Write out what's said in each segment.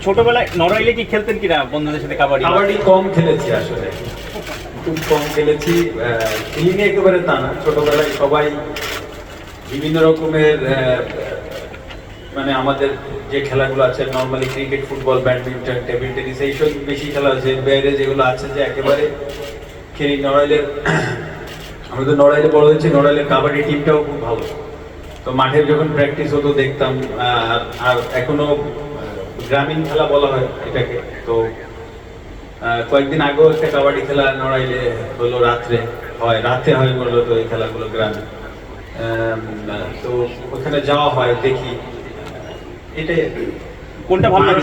ছোটবেলায় নড়াইলে কি খেলতেন কিনা বন্ধুদের সাথে কাবাডি? কাবাডি কম খেলেছি আসলে, খুব কম খেলেছি। খেলিনি একেবারে তা না, ছোটবেলায় সবাই বিভিন্ন রকমের মানে আমাদের যে খেলাগুলো আছে normally cricket, football, badminton, table tennis এইসব বেশি খেলা আছে। বাইরে যেগুলো আছে যে একেবারে খেলি নড়াইলের, আমরা তো নড়াইলে বড় হয়েছি, নড়াইলের কাবাডি টিমটাও খুব ভালো। তো মাঠে যখন প্র্যাকটিস হতো দেখতাম। আর এখনো গ্রামীণ খেলা বলা হয় এটাকে। তো কয়েকদিন আগেও একটা কাবাডি খেলা নড়াইলে হলো, রাতে হয় মূলত এই খেলাগুলো গ্রামে। তো ওখানে যাওয়া হয়, দেখি, এটাই। কোনটা ভালো লাগে?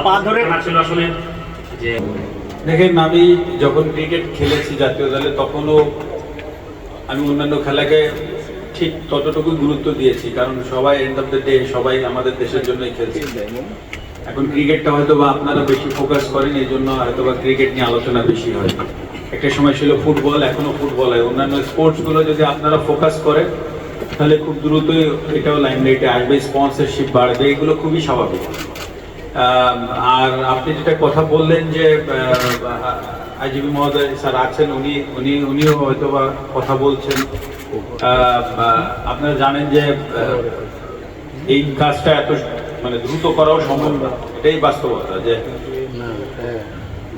পা ধরে ছিল আসলে যে দেখেন, আমি যখন ক্রিকেট খেলেছি জাতীয় দলে তখনও আমি অন্যান্য খেলাকে ঠিক ততটুকু গুরুত্ব দিয়েছি, কারণ সবাই এন্ড অফ দ্য ডে সবাই আমাদের দেশের জন্যই খেলছে। এখন ক্রিকেটটা হয়তো বা আপনারা বেশি ফোকাস করেন, এই জন্য হয়তো বা ক্রিকেট নিয়ে আলোচনা বেশি হয়। একটা সময় ছিল ফুটবল, এখনো ফুটবল হয়। অন্যান্য স্পোর্টসগুলো যদি আপনারা ফোকাস করেন তাহলে খুব দ্রুতই এটাও লাইমলাইটে আসবে, স্পন্সরশিপ বাড়বে, এগুলো খুবই স্বাভাবিক। আর আপনি যেটা কথা বললেন যে আইজিপি মহোদয় স্যার আছেন, উনিও হয়তো বা কথা বলছেন। আপনারা জানেন যে এই কাজটা এত মানে দ্রুত করাও সম্ভব না, এটাই বাস্তবতা। যে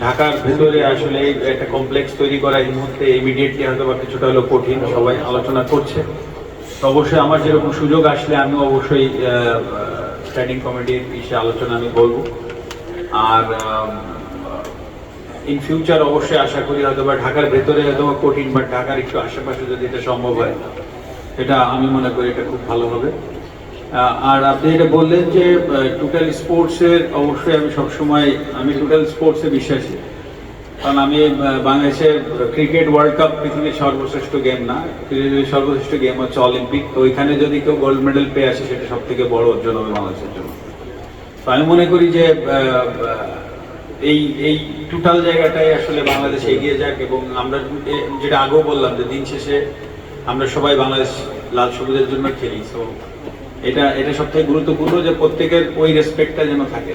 ঢাকার ভেতরে আসলে একটা কমপ্লেক্স তৈরি করা এই মুহূর্তে ইমিডিয়েটলি হয়তো বা কিছুটা হলো কঠিন, সবাই আলোচনা করছে। তো অবশ্যই আমার যেরকম সুযোগ আসলে আমি অবশ্যই স্ট্যান্ডিং কমিটির বিষয়ে আলোচনা আমি বলবো। আর ইন ফিউচার অবশ্যই আশা করি হয়তো বা ঢাকার ভেতরে হয়তো কঠিন, বাট ঢাকার একটু আশেপাশে যদি এটা সম্ভব হয়, এটা আমি মনে করি এটা খুব ভালো হবে। আর আপনি এটা বললেন যে টোটাল স্পোর্টসের, অবশ্যই আমি টোটাল স্পোর্টসে বিশ্বাসী। কারণ আমি বাংলাদেশের ক্রিকেট ওয়ার্ল্ড কাপ পৃথিবীর সর্বশ্রেষ্ঠ গেম না, পৃথিবীর সর্বশ্রেষ্ঠ গেম হচ্ছে অলিম্পিক। তো ওইখানে যদি কেউ গোল্ড মেডেল পেয়ে আসে সেটা সব থেকে বড় অর্জন হবে বাংলাদেশের জন্য। তো আমি মনে করি যে এই টোটাল জায়গাটাই আসলে বাংলাদেশ এগিয়ে যাক। এবং আমরা যেটা আগেও বললাম যে দিন শেষে আমরা সবাই বাংলাদেশ লাল সবুজের জন্য খেলি। সো এটা সব থেকে গুরুত্বপূর্ণ যে প্রত্যেকের ওই রেসপেক্টটা যেন থাকে।